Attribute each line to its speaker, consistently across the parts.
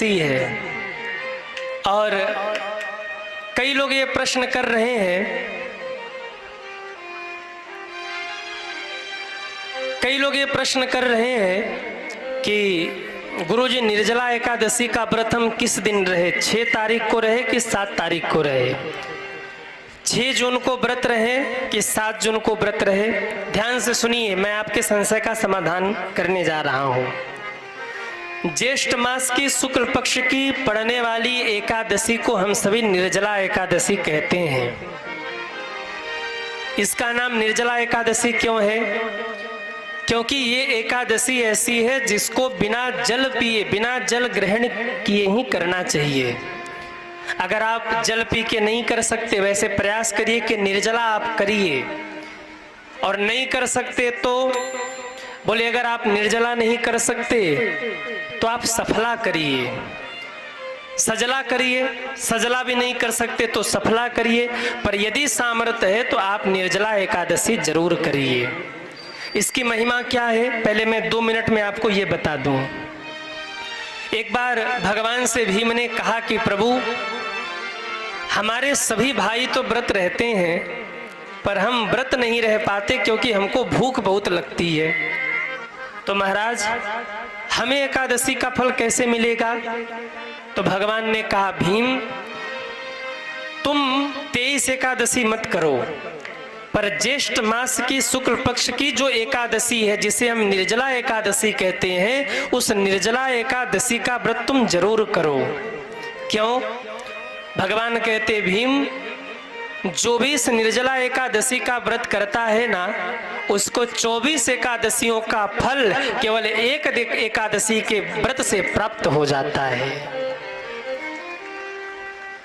Speaker 1: है। और कई लोग ये प्रश्न कर रहे हैं, कि गुरुजी निर्जला एकादशी का व्रत हम किस दिन रहे, 6 तारीख को रहे कि 7 तारीख को रहे, 6 जून को व्रत रहे कि 7 जून को व्रत रहे। ध्यान से सुनिए, मैं आपके संशय का समाधान करने जा रहा हूँ। ज्येष्ठ मास की शुक्ल पक्ष की पड़ने वाली एकादशी को हम सभी निर्जला एकादशी कहते हैं। इसका नाम निर्जला एकादशी क्यों है? क्योंकि ये एकादशी ऐसी है जिसको बिना जल पिए, बिना जल ग्रहण किए ही करना चाहिए। अगर आप जल पी के नहीं कर सकते, वैसे प्रयास करिए कि निर्जला आप करिए। और नहीं कर सकते तो बोले, अगर आप निर्जला नहीं कर सकते तो आप सफला करिए, सजला करिए। सजला भी नहीं कर सकते तो सफला करिए, पर यदि सामर्थ्य है तो आप निर्जला एकादशी जरूर करिए। इसकी महिमा क्या है, पहले मैं 2 मिनट में आपको ये बता दूं। एक बार भगवान से भीम ने कहा कि प्रभु, हमारे सभी भाई तो व्रत रहते हैं, पर हम व्रत नहीं रह पाते क्योंकि हमको भूख बहुत लगती है। तो महाराज, हमें एकादशी का फल कैसे मिलेगा? तो भगवान ने कहा, भीम, तुम 23 एकादशी मत करो, पर ज्येष्ठ मास की शुक्ल पक्ष की जो एकादशी है, जिसे हम निर्जला एकादशी कहते हैं, उस निर्जला एकादशी का व्रत तुम जरूर करो। क्यों? भगवान कहते, भीम, जो भी इस निर्जला एकादशी का व्रत करता है ना, उसको 24 एकादशियों का फल केवल एक एकादशी के व्रत से प्राप्त हो जाता है।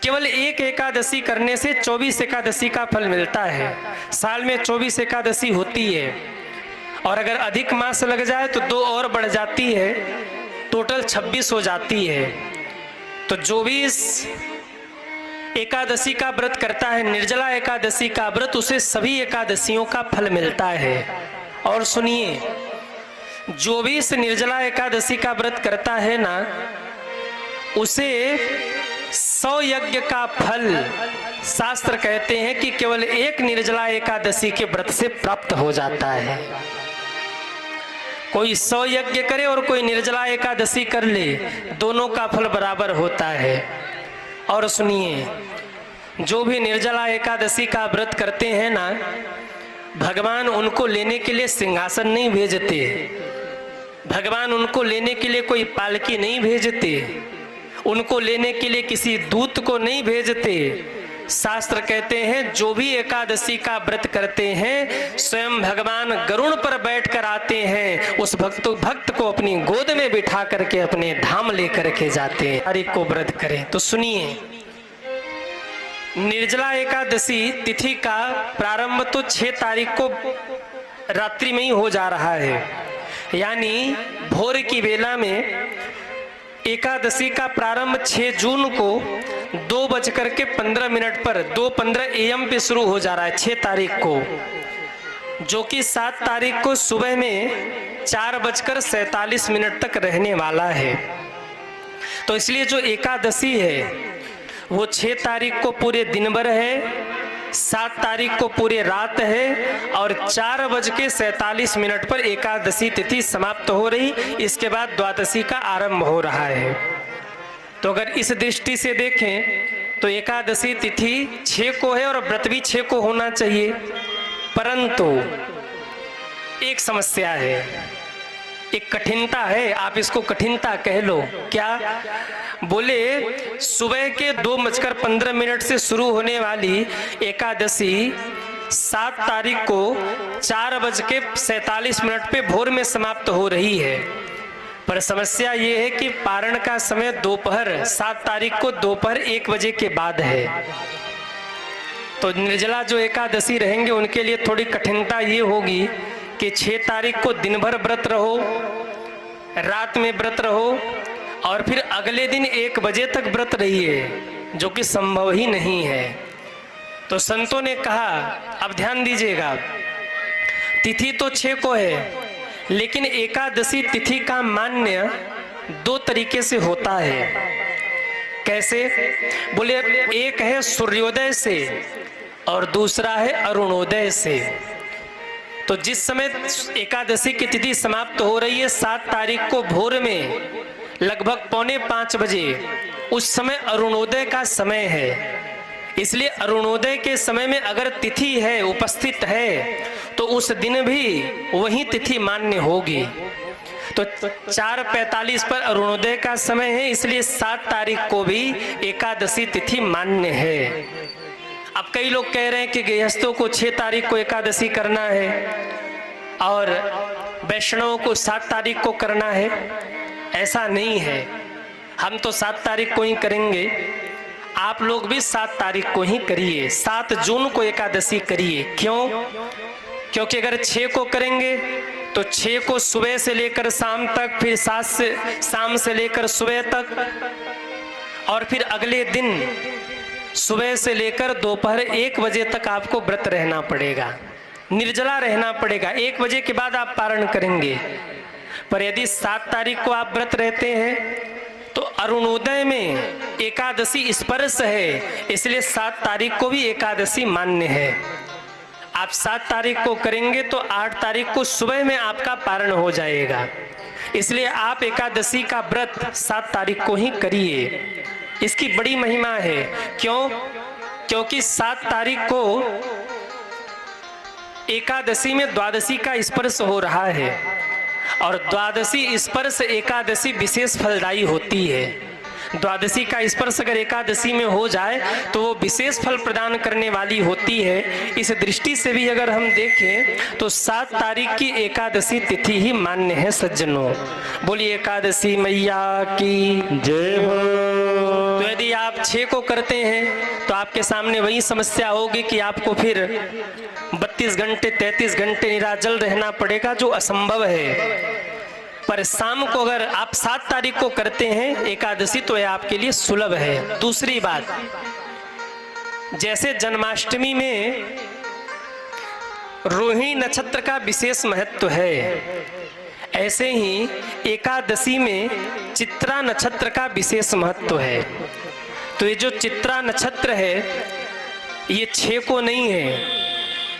Speaker 1: केवल एक एकादशी करने से 24 एकादशी का फल मिलता है। साल में 24 एकादशी होती है, और अगर अधिक मास लग जाए तो 2 और बढ़ जाती है, टोटल 26 हो जाती है। तो जो भी इस एकादशी का व्रत करता है, निर्जला एकादशी का व्रत, उसे सभी एकादशियों का फल मिलता है। और सुनिए, जो भी इस निर्जला एकादशी का व्रत करता है ना, उसे 100 यज्ञ का फल शास्त्र कहते हैं कि केवल एक निर्जला एकादशी के व्रत से प्राप्त हो जाता है। कोई 100 यज्ञ करे और कोई निर्जला एकादशी कर ले, दोनों का फल बराबर होता है। और सुनिए, जो भी निर्जला एकादशी का व्रत करते हैं ना, भगवान उनको लेने के लिए सिंहासन नहीं भेजते, भगवान उनको लेने के लिए कोई पालकी नहीं भेजते, उनको लेने के लिए किसी दूत को नहीं भेजते। शास्त्र कहते हैं, जो भी एकादशी का व्रत करते हैं, स्वयं भगवान गरुड़ पर बैठकर आते हैं, उस भक्त को अपनी गोद में बिठा करके अपने धाम लेकर के जाते हैं। हर एक को व्रत करें। तो सुनिए, निर्जला एकादशी तिथि का प्रारंभ तो 6 तारीख को रात्रि में ही हो जा रहा है, यानी भोर की बेला में एकादशी का प्रारंभ 6 जून को 2:15 पर 2:15 AM पे शुरू हो जा रहा है, 6 तारीख को, जो कि 7 तारीख को सुबह में 4:47 तक रहने वाला है। तो इसलिए जो एकादशी है वो 6 तारीख को पूरे दिन भर है, 7 तारीख को पूरे रात है, और 4:47 पर एकादशी तिथि समाप्त हो रही। इसके बाद द्वादशी का आरंभ हो रहा है। तो अगर इस दृष्टि से देखें तो एकादशी तिथि 6 को है और व्रत भी 6 को होना चाहिए। परंतु एक समस्या है, एक कठिनता है, आप इसको कठिनता कह लो। क्या? बोले, सुबह के 2:15 से शुरू होने वाली एकादशी 7 तारीख को 4:47 पे भोर में समाप्त हो रही है। पर समस्या ये है कि पारण का समय दोपहर 7 तारीख को दोपहर 1 बजे के बाद है। तो निर्जला जो एकादशी रहेंगे उनके लिए थोड़ी कठिनता ये होगी कि 6 तारीख को दिन भर व्रत रहो, रात में व्रत रहो, और फिर अगले दिन 1 बजे तक व्रत रहिए, जो कि संभव ही नहीं है। तो संतों ने कहा, अब ध्यान दीजिएगा, तिथि तो 6 को है, लेकिन एकादशी तिथि का मान्य दो तरीके से होता है। कैसे? बोले एक है सूर्योदय से और दूसरा है अरुणोदय से। तो जिस समय एकादशी की तिथि समाप्त हो रही है 7 तारीख को भोर में लगभग 4:45 बजे, उस समय अरुणोदय का समय है। इसलिए अरुणोदय के समय में अगर तिथि है उपस्थित है तो उस दिन भी वही तिथि मान्य होगी। तो 4:45 पर अरुणोदय का समय है, इसलिए 7 तारीख को भी एकादशी तिथि मान्य है। अब कई लोग कह रहे हैं कि गृहस्थों को 6 तारीख को एकादशी करना है और वैष्णवों को 7 तारीख को करना है। ऐसा नहीं है, हम तो 7 तारीख को ही करेंगे, आप लोग भी 7 तारीख को ही करिए। 7 जून को एकादशी करिए। क्यों? क्योंकि अगर 6 को करेंगे तो 6 को सुबह से लेकर शाम तक, फिर 7 से शाम से लेकर सुबह तक, और फिर अगले दिन सुबह से लेकर दोपहर 1 बजे तक आपको व्रत रहना पड़ेगा, निर्जला रहना पड़ेगा। 1 बजे के बाद आप पारण करेंगे। पर यदि 7 तारीख को आप व्रत रहते हैं तो अरुणोदय में एकादशी स्पर्श है, इसलिए 7 तारीख को भी एकादशी मान्य है। आप 7 तारीख को करेंगे तो 8 तारीख को सुबह में आपका पारण हो जाएगा। इसलिए आप एकादशी का व्रत 7 तारीख को ही करिए। इसकी बड़ी महिमा है। क्यों? क्योंकि 7 तारीख को एकादशी में द्वादशी का स्पर्श हो रहा है और द्वादशी स्पर्श एकादशी विशेष फलदायी होती है। द्वादशी का स्पर्श अगर एकादशी में हो जाए तो वो विशेष फल प्रदान करने वाली होती है। इस दृष्टि से भी अगर हम देखें तो 7 तारीख की एकादशी तिथि ही मान्य है सज्जनों। बोलिए एकादशी मैया की जय हो। तो यदि आप 6 को करते हैं तो आपके सामने वही समस्या होगी कि आपको फिर 32 घंटे 33 घंटे निराजल रहना पड़ेगा, जो असंभव है। पर शाम को अगर आप 7 तारीख को करते हैं एकादशी तो यह आपके लिए सुलभ है। दूसरी बात, जैसे जन्माष्टमी में रोहिणी नक्षत्र का विशेष महत्व है, ऐसे ही एकादशी में चित्रा नक्षत्र का विशेष महत्व है। तो ये जो चित्रा नक्षत्र है ये 6 को नहीं है,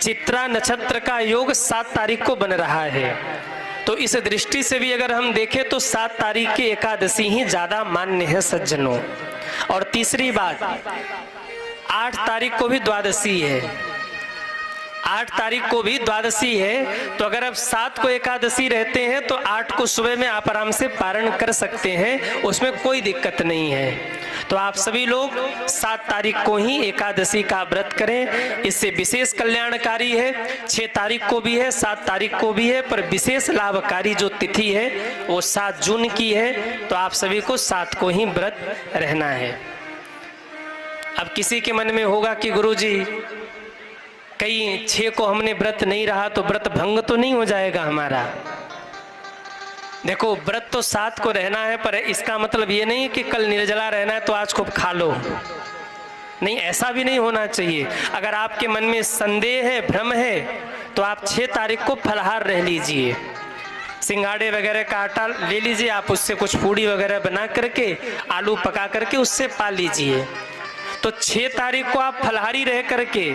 Speaker 1: चित्रा नक्षत्र का योग 7 तारीख को बन रहा है। तो इस दृष्टि से भी अगर हम देखें तो 7 तारीख की एकादशी ही ज्यादा मान्य है सज्जनों। और तीसरी बात, 8 तारीख को भी द्वादशी है। 8 तारीख को भी द्वादशी है। तो अगर आप 7 को एकादशी रहते हैं तो 8 को सुबह में आप आराम से पारण कर सकते हैं, उसमें कोई दिक्कत नहीं है। तो आप सभी लोग 7 तारीख को ही एकादशी का व्रत करें, इससे विशेष कल्याणकारी है। 6 तारीख को भी है, 7 तारीख को भी है, पर विशेष लाभकारी जो तिथि है वो 7 जून की है। तो आप सभी को 7 को ही व्रत रहना है। अब किसी के मन में होगा कि गुरुजी कहीं 6 को हमने व्रत नहीं रहा तो व्रत भंग तो नहीं हो जाएगा हमारा? देखो, व्रत तो 7 को रहना है, पर इसका मतलब ये नहीं कि कल निर्जला रहना है तो आज खूब खा लो। नहीं, ऐसा भी नहीं होना चाहिए। अगर आपके मन में संदेह है, भ्रम है, तो आप 6 तारीख को फलाहार रह लीजिए। सिंगाड़े वगैरह का आटा ले लीजिए, आप उससे कुछ पूड़ी वगैरह बना करके, आलू पका करके उससे पा लीजिए। तो 6 तारीख को आप फलाहारी रह करके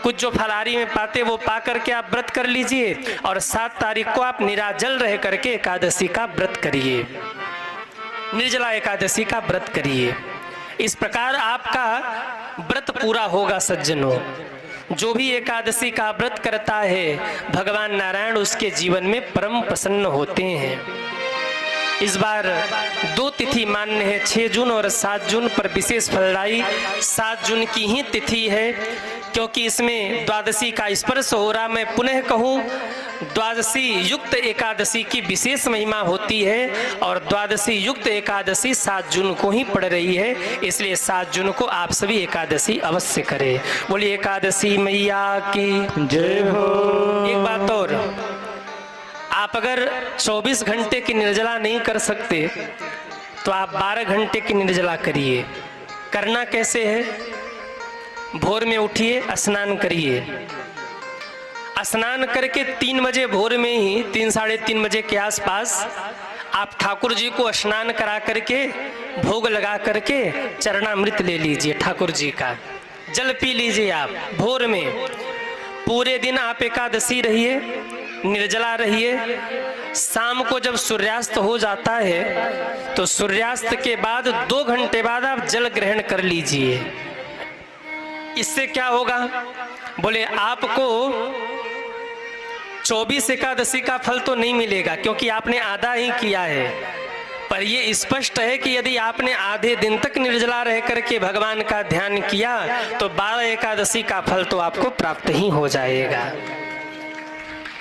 Speaker 1: कुछ जो फलाहारी में पाते वो पा करके आप व्रत कर लीजिए, और 7 तारीख को आप निराजल रह करके एकादशी का व्रत करिए, निर्जला एकादशी का व्रत करिए। इस प्रकार आपका व्रत पूरा होगा सज्जनों। जो भी एकादशी का व्रत करता है भगवान नारायण उसके जीवन में परम प्रसन्न होते हैं। इस बार 2 तिथि मान्य है, 6 जून और 7 जून, पर विशेष फलदायी 7 जून की ही तिथि है, क्योंकि इसमें द्वादशी का स्पर्श हो रहा। मैं पुनः कहूँ, द्वादशी युक्त एकादशी की विशेष महिमा होती है और द्वादशी युक्त एकादशी 7 जून को ही पड़ रही है। इसलिए 7 जून को आप सभी एकादशी अवश्य करें। बोलिए एकादशी मैया की जय हो। एक बात और, आप अगर 24 घंटे की निर्जला नहीं कर सकते तो आप 12 घंटे की निर्जला करिए। करना कैसे है? भोर में उठिए, स्नान करिए, स्नान करके 3 बजे भोर में ही 3 साढ़े 3 बजे के आसपास आप ठाकुर जी को स्नान करा करके भोग लगा करके चरणामृत ले लीजिए ठाकुर जी का, जल पी लीजिए आप भोर में। पूरे दिन आप एकादशी रहिए, निर्जला रहिए। शाम को जब सूर्यास्त हो जाता है तो सूर्यास्त के बाद 2 घंटे बाद आप जल ग्रहण कर लीजिए। इससे क्या होगा? बोले आपको 24 एकादशी का फल तो नहीं मिलेगा क्योंकि आपने आधा ही किया है, पर ये स्पष्ट है कि यदि आपने आधे दिन तक निर्जला रह करके भगवान का ध्यान किया तो 12 एकादशी का फल तो आपको प्राप्त ही हो जाएगा।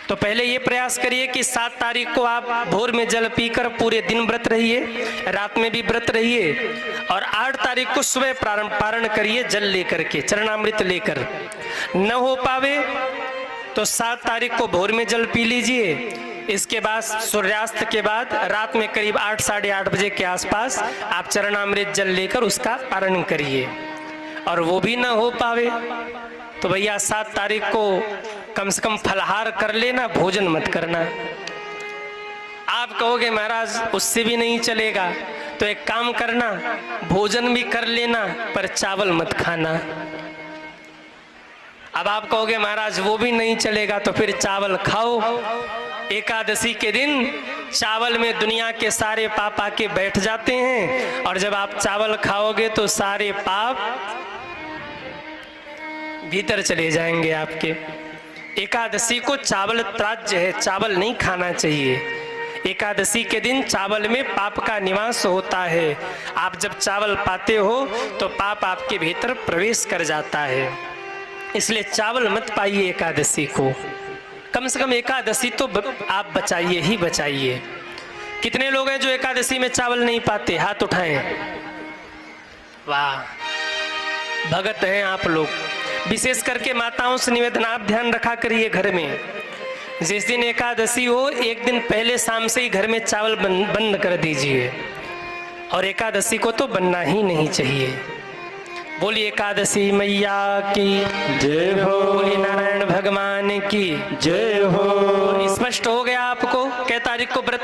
Speaker 1: तो पहले ये प्रयास करिए कि 7 तारीख को आप भोर में जल पीकर पूरे दिन व्रत रहिए, रात में भी व्रत रहिए, और 8 तारीख को सुबह पारण करिए जल लेकर के, चरणामृत लेकर। न हो पावे तो 7 तारीख को भोर में जल पी लीजिए। इसके बाद सूर्यास्त के बाद रात में करीब 8 साढ़े 8 बजे के आसपास आप चरणामृत जल लेकर उसका पारण करिए। और वो भी न हो पावे तो भैया 7 तारीख को कम से कम फलाहार कर लेना, भोजन मत करना। आप कहोगे महाराज उससे भी नहीं चलेगा, तो एक काम करना, भोजन भी कर लेना पर चावल मत खाना। अब आप कहोगे महाराज वो भी नहीं चलेगा, तो फिर चावल खाओ। एकादशी के दिन चावल में दुनिया के सारे पाप आके बैठ जाते हैं, और जब आप चावल खाओगे तो सारे पाप भीतर चले जाएंगे आपके। एकादशी को चावल त्याज्य है, चावल नहीं खाना चाहिए। एकादशी के दिन चावल में पाप का निवास होता है। आप जब चावल पाते हो तो पाप आपके भीतर प्रवेश कर जाता है, इसलिए चावल मत पाइए एकादशी को। कम से कम एकादशी तो आप बचाइए ही बचाइए। कितने लोग हैं जो एकादशी में चावल नहीं पाते? हाथ उठाएं। वाह, भगत हैं आप लोग। विशेष करके माताओं से निवेदन, आप ध्यान रखा करिए घर में, जिस दिन एकादशी हो एक दिन पहले शाम से ही घर में चावल बंद कर दीजिए, और एकादशी को तो बनना ही नहीं चाहिए। बोलिए एकादशी मैया की जय हो, बोलिए नारायण भगवान की जय हो। स्पष्ट हो गया आपको कै तारीख को व्रत